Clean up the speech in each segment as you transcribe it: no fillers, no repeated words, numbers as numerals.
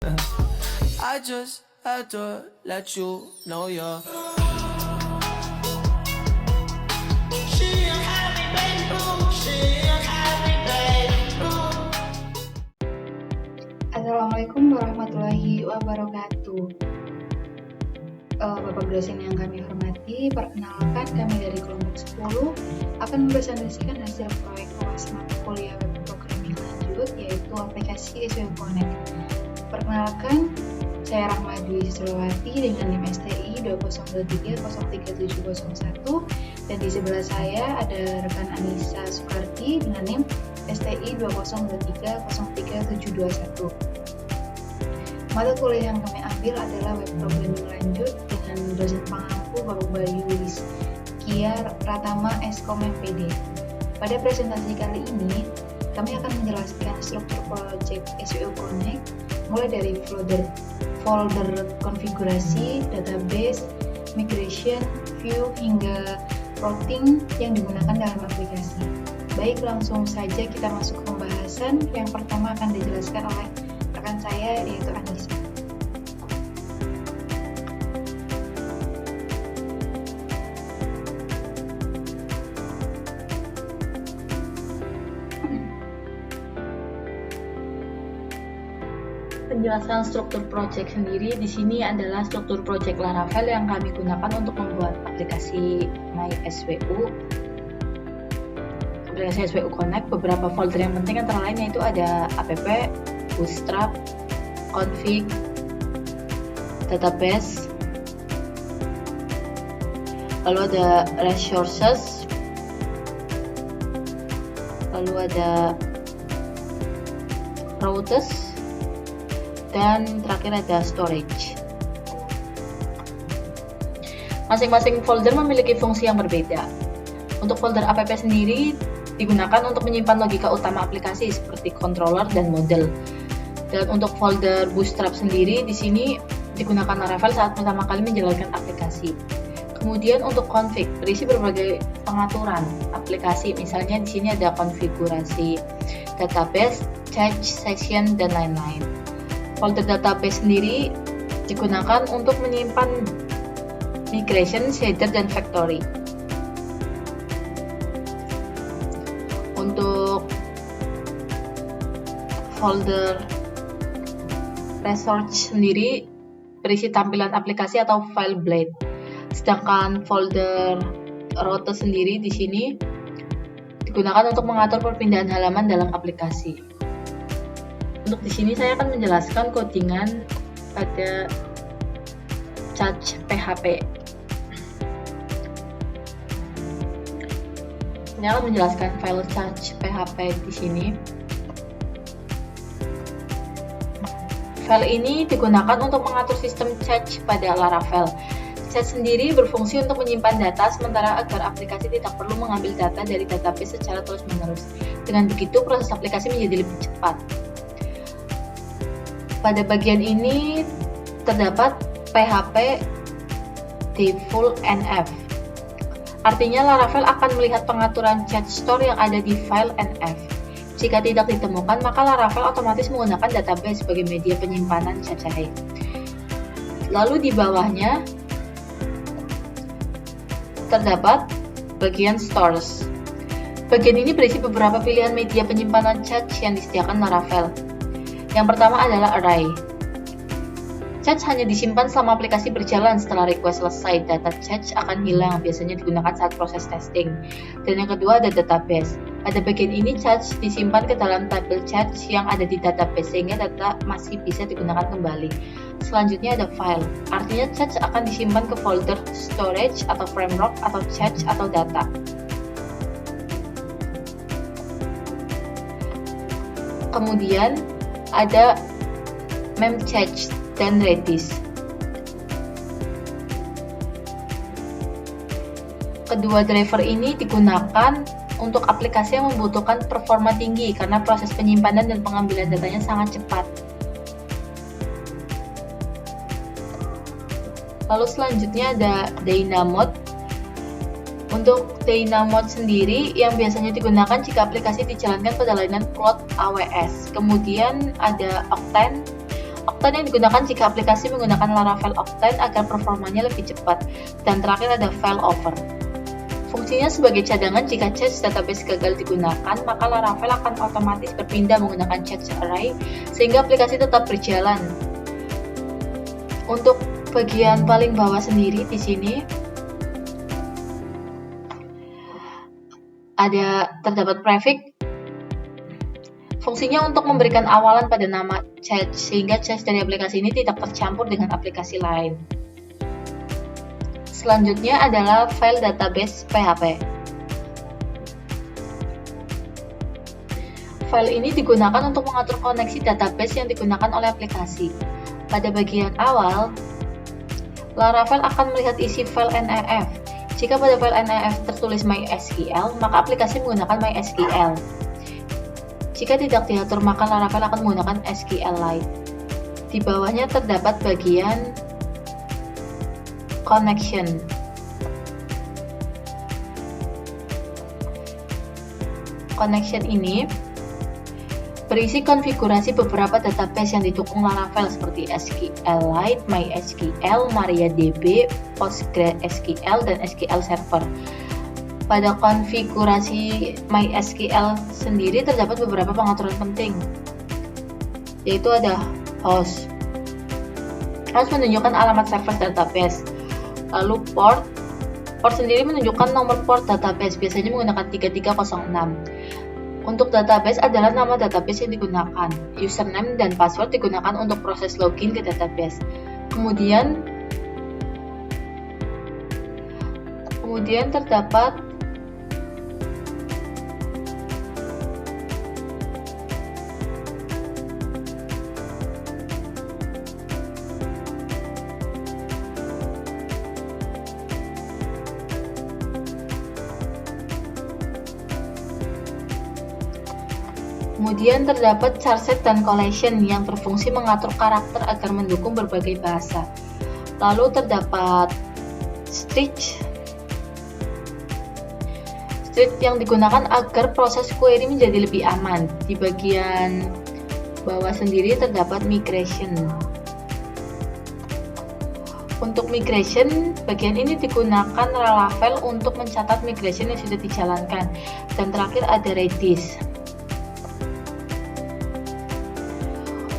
I just had to let you know you're. She a happy baby boo. She a happy baby boo. Assalamualaikum warahmatullahi wabarakatuh. Bapak dosen yang kami hormati, perkenalkan kami dari kelompok 10 akan mempresentasikan hasil proyek UAS mata kuliah web programming lanjut, yaitu aplikasi SWU Connect. Perkenalkan, saya Rahma Dwi Sulawati dengan NIM STI 202303701, dan di sebelah saya ada rekan Anissa Sukarti dengan NIM STI 202303721. Mata kuliah yang kami ambil adalah web programming lanjut dengan dosen pengampu Bapak Bayu Rizkia Pratama Eskom MPD. Pada presentasi kali ini, kami akan menjelaskan struktur project SWU Connect mulai dari folder konfigurasi, database, migration, view, hingga routing yang digunakan dalam aplikasi. Baik, langsung saja kita masuk ke pembahasan. Yang pertama akan dijelaskan oleh rekan saya, yaitu Anissa. Penjelasan struktur project sendiri di sini adalah struktur project Laravel yang kami gunakan untuk membuat aplikasi MySWU, aplikasi SWU Connect. Beberapa folder yang penting antara lain yaitu ada app, bootstrap, config, database, lalu ada resources, lalu ada routers, dan terakhir ada storage. Masing-masing folder memiliki fungsi yang berbeda. Untuk folder app sendiri digunakan untuk menyimpan logika utama aplikasi seperti controller dan model. Dan untuk folder bootstrap sendiri di sini digunakan Laravel saat pertama kali menjalankan aplikasi. Kemudian untuk config berisi berbagai pengaturan aplikasi, misalnya di sini ada konfigurasi database, cache, session, dan lain-lain. Folder database sendiri digunakan untuk menyimpan migration, shader, dan factory. Untuk folder resource sendiri berisi tampilan aplikasi atau file blade. Sedangkan folder route sendiri di sini digunakan untuk mengatur perpindahan halaman dalam aplikasi. Untuk di sini saya akan menjelaskan codingan pada Charge PHP. Ini akan menjelaskan file Charge PHP di sini. File ini digunakan untuk mengatur sistem Charge pada Laravel. Charge sendiri berfungsi untuk menyimpan data, sementara agar aplikasi tidak perlu mengambil data dari database secara terus-menerus. Dengan begitu, proses aplikasi menjadi lebih cepat. Pada bagian ini terdapat PHP default NF. Artinya Laravel akan melihat pengaturan chat store yang ada di file NF. Jika tidak ditemukan, maka Laravel otomatis menggunakan database sebagai media penyimpanan cache. Lalu di bawahnya terdapat bagian stores. Bagian ini berisi beberapa pilihan media penyimpanan cache yang disediakan Laravel. Yang pertama adalah array. Cache hanya disimpan selama aplikasi berjalan. Setelah request selesai, data cache akan hilang, biasanya digunakan saat proses testing. Dan yang kedua ada database. Pada bagian ini cache disimpan ke dalam tabel cache yang ada di database sehingga data masih bisa digunakan kembali. Selanjutnya ada file. Artinya cache akan disimpan ke folder storage atau framework atau cache atau data. Kemudian ada memcache dan Redis. Kedua driver ini digunakan untuk aplikasi yang membutuhkan performa tinggi karena proses penyimpanan dan pengambilan datanya sangat cepat. Lalu selanjutnya ada Dynamod. Untuk Dynamod sendiri yang biasanya digunakan jika aplikasi dijalankan pada layanan cloud AWS. Kemudian ada Octane. Octane yang digunakan jika aplikasi menggunakan Laravel Octane agar performanya lebih cepat. Dan terakhir ada failover. Fungsinya sebagai cadangan jika cache database gagal digunakan, maka Laravel akan otomatis berpindah menggunakan cache array sehingga aplikasi tetap berjalan. Untuk bagian paling bawah sendiri di sini terdapat prefix. Fungsinya untuk memberikan awalan pada nama cache sehingga cache dari aplikasi ini tidak tercampur dengan aplikasi lain. Selanjutnya adalah file database PHP. File ini digunakan untuk mengatur koneksi database yang digunakan oleh aplikasi. Pada bagian awal, Laravel akan melihat isi file NEF. Jika pada file NEF tertulis MySQL, maka aplikasi menggunakan MySQL. Jika tidak diatur, maka Laravel akan menggunakan SQLite. Di bawahnya terdapat bagian connection. Connection ini berisi konfigurasi beberapa database yang didukung Laravel seperti SQLite, MySQL, MariaDB, PostgreSQL, dan SQL Server. Pada konfigurasi MySQL sendiri terdapat beberapa pengaturan penting, yaitu ada host. Host menunjukkan alamat server database. Lalu port sendiri menunjukkan nomor port database, biasanya menggunakan 3306. Untuk database adalah nama database yang digunakan. Username dan password digunakan untuk proses login ke database. Kemudian terdapat charset dan collection yang berfungsi mengatur karakter agar mendukung berbagai bahasa. Lalu terdapat stretch yang digunakan agar proses query menjadi lebih aman. Di bagian bawah sendiri terdapat migration. Untuk migration, bagian ini digunakan Laravel untuk mencatat migration yang sudah dijalankan. Dan terakhir ada Redis.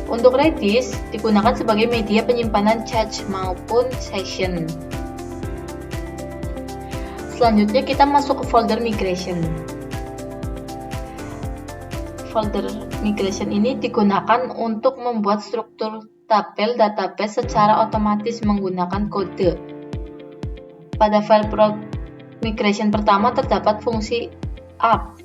Untuk Redis digunakan sebagai media penyimpanan cache maupun session. Selanjutnya kita masuk ke folder migration. Folder migration ini digunakan untuk membuat struktur tabel database secara otomatis menggunakan kode. Pada file migration pertama terdapat fungsi up.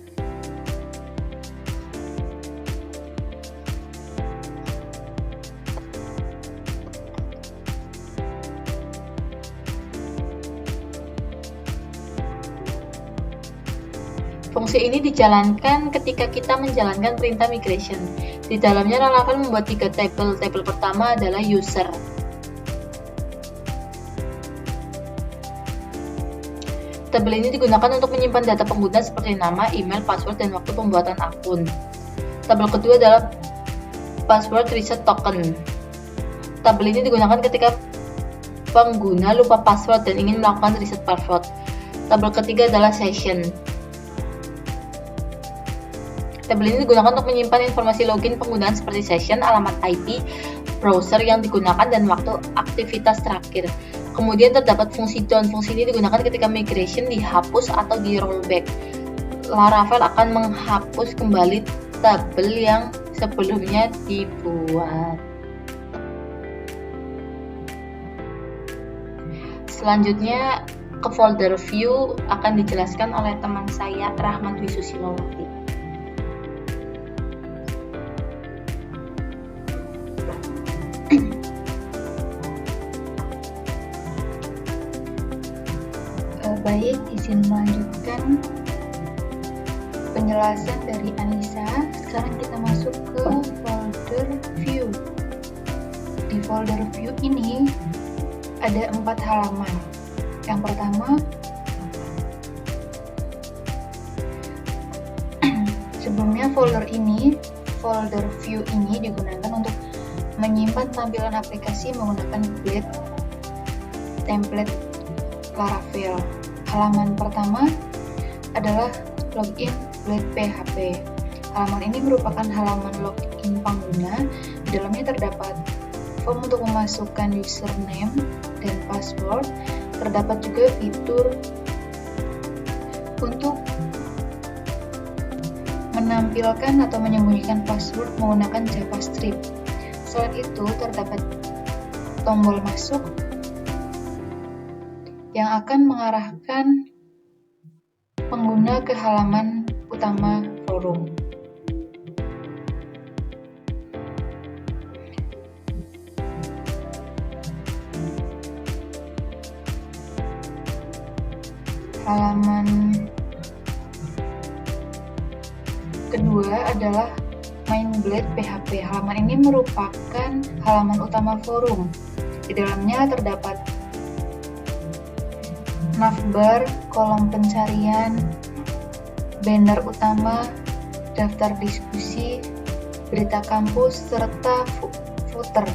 Fungsi ini dijalankan ketika kita menjalankan perintah migration. Di dalamnya Laravel membuat 3 tabel. Tabel pertama adalah user. Tabel ini digunakan untuk menyimpan data pengguna seperti nama, email, password, dan waktu pembuatan akun. Tabel kedua adalah password reset token. Tabel ini digunakan ketika pengguna lupa password dan ingin melakukan reset password. Tabel ketiga adalah session. Tabel ini digunakan untuk menyimpan informasi login penggunaan seperti session, alamat IP, browser yang digunakan, dan waktu aktivitas terakhir. Kemudian terdapat fungsi down. Fungsi ini digunakan ketika migration dihapus atau di rollback. Laravel akan menghapus kembali tabel yang sebelumnya dibuat. Selanjutnya ke folder view akan dijelaskan oleh teman saya Rahmat Wisusilowati. Baik, izin melanjutkan penjelasan dari Anissa. Sekarang kita masuk ke folder view. Di folder view ini ada 4 halaman. Yang pertama, sebelumnya folder view ini digunakan untuk menyimpan tampilan aplikasi menggunakan Blade template Laravel. Halaman pertama adalah login Blade PHP. Halaman ini merupakan halaman login pengguna. Di dalamnya terdapat form untuk memasukkan username dan password. Terdapat juga fitur untuk menampilkan atau menyembunyikan password menggunakan JavaScript. Selain itu, terdapat tombol masuk yang akan mengarahkan pengguna ke halaman utama forum. Halaman kedua adalah main Blade PHP. Halaman ini merupakan halaman utama forum. Di dalamnya terdapat navbar, kolom pencarian, banner utama, daftar diskusi, berita kampus, serta footer.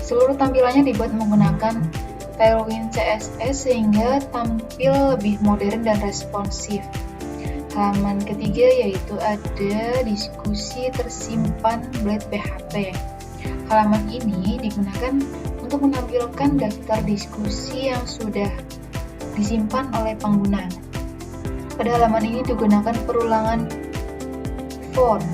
Seluruh tampilannya dibuat menggunakan Tailwind CSS sehingga tampil lebih modern dan responsif. Halaman ketiga yaitu ada diskusi tersimpan Blade PHP. Halaman ini digunakan untuk menampilkan daftar diskusi yang sudah disimpan oleh pengguna. Pada halaman ini digunakan perulangan font.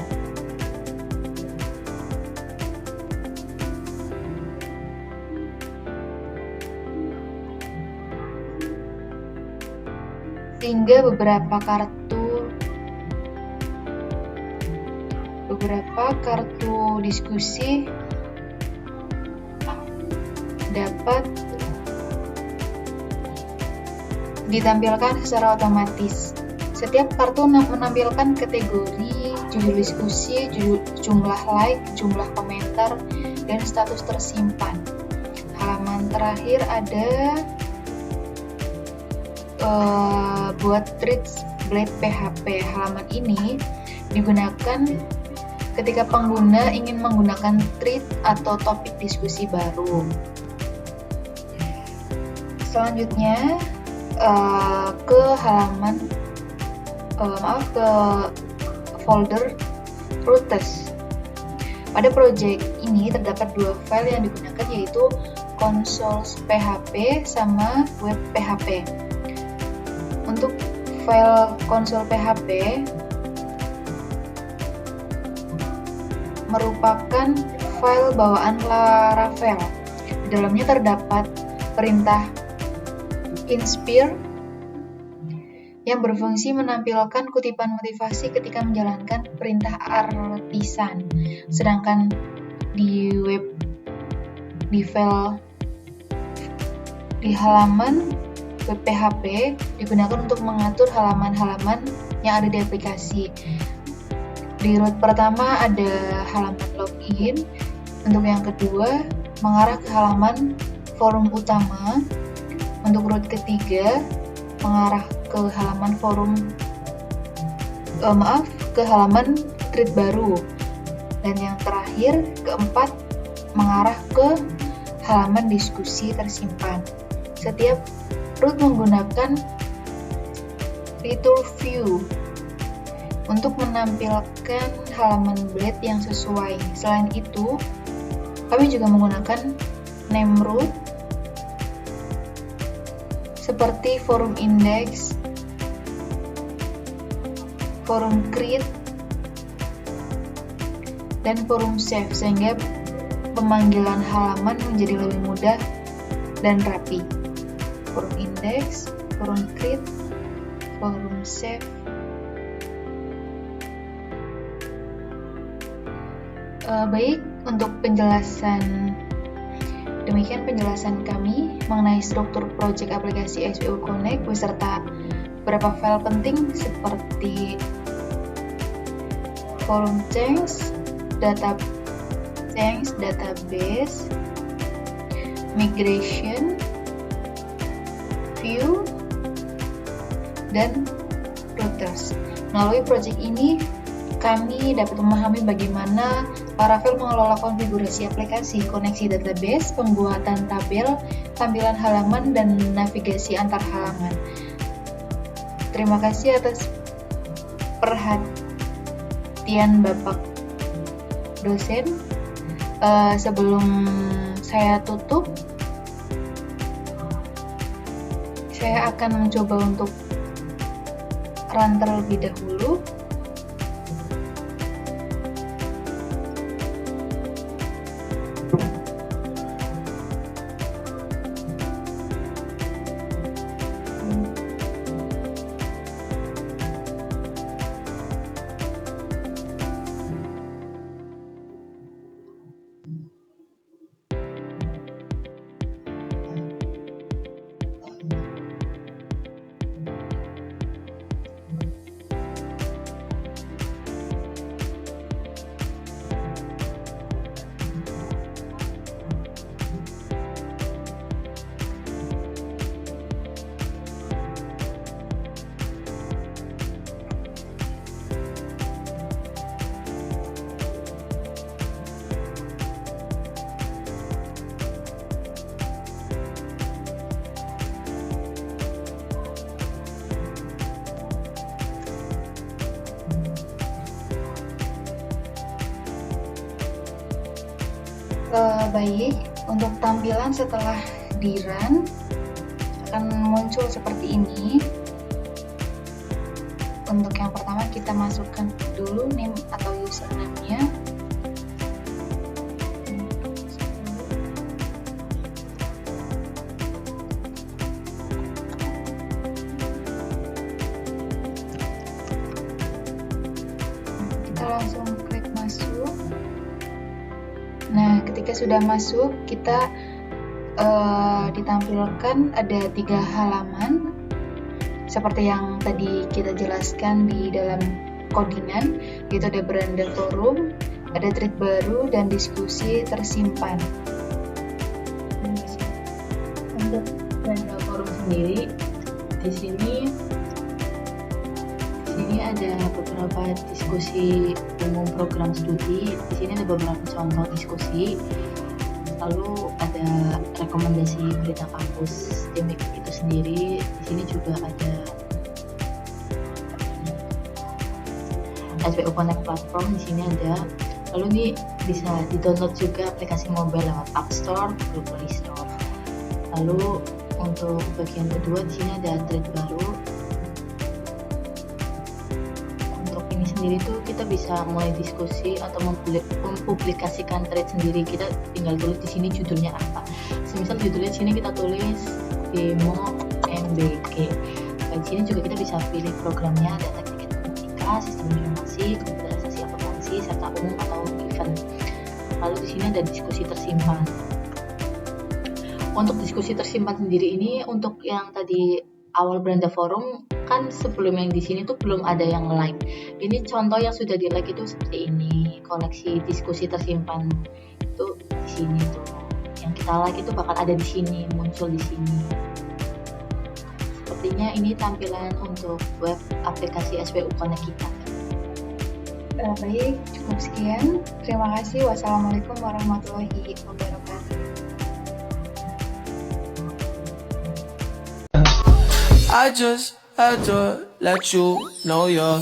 Sehingga beberapa kartu diskusi dapat ditampilkan secara otomatis. Setiap kartu menampilkan kategori, judul diskusi, jumlah like, jumlah komentar, dan status tersimpan. Halaman terakhir ada buat threads Blade PHP. Halaman ini digunakan ketika pengguna ingin menggunakan thread atau topik diskusi baru. Selanjutnya ke folder routes. Pada project ini terdapat dua file yang digunakan, yaitu console.php sama web PHP. Untuk file console PHP merupakan file bawaan Laravel. Di dalamnya terdapat perintah inspire yang berfungsi menampilkan kutipan motivasi ketika menjalankan perintah artisan. Sedangkan di halaman web PHP digunakan untuk mengatur halaman-halaman yang ada di aplikasi. Di root pertama ada halaman login, untuk yang kedua mengarah ke halaman forum utama, untuk root ketiga mengarah ke halaman ke halaman thread baru, dan yang terakhir keempat mengarah ke halaman diskusi tersimpan. Setiap root menggunakan fitur view untuk menampilkan halaman Blade yang sesuai. Selain itu, kami juga menggunakan name root seperti forum index, forum create, dan forum save, sehingga pemanggilan halaman menjadi lebih mudah dan rapi. Forum index, forum create, forum save. Baik, untuk demikian penjelasan kami mengenai struktur project aplikasi SWU Connect beserta beberapa file penting seperti forum change, database, migration, view, dan routers. Melalui project ini kami dapat memahami bagaimana Laravel mengelola konfigurasi aplikasi, koneksi database, pembuatan tabel, tampilan halaman, dan navigasi antar halaman. Terima kasih atas perhatian Bapak dosen. Sebelum saya tutup, saya akan mencoba untuk run terlebih dahulu. Baik, untuk tampilan setelah di run akan muncul seperti ini. Untuk yang pertama kita masukkan dulu name atau username-nya. Kita langsung klik masuk. Nah, ketika sudah masuk, kita ditampilkan ada 3 halaman seperti yang tadi kita jelaskan di dalam codingan, yaitu ada beranda forum, ada thread baru, dan diskusi tersimpan. Untuk beranda forum sendiri, di sini ada beberapa diskusi umum program studi. Di sini ada beberapa contoh diskusi. Lalu ada rekomendasi berita kampus DMIC itu sendiri. Di sini juga ada SPU Connect platform. Di sini ada. Lalu ini bisa di-download juga aplikasi mobile lewat App Store, Google Play Store. Lalu untuk bagian kedua di sini ada thread baru. Sendiri tuh kita bisa mulai diskusi atau mempublikasikan thread sendiri. Kita tinggal tulis di sini judulnya apa. Semisal judulnya di sini kita tulis demo MBG. Di sini juga kita bisa pilih programnya, ada teknik informatika, sistem informasi, komputerisasi akuntansi, serta umum atau event. Lalu di sini ada diskusi tersimpan. Untuk diskusi tersimpan sendiri ini untuk yang tadi awal beranda forum kan sebelum yang di sini tuh belum ada yang like. Ini contoh yang sudah di like itu seperti ini. Koleksi diskusi tersimpan itu di sini tuh. Yang kita like itu bakal ada di sini, muncul di sini. Sepertinya ini tampilan untuk web aplikasi SPU Connect kita. Baik, cukup sekian. Terima kasih. Wassalamualaikum warahmatullahi wabarakatuh. I just had to let you know you're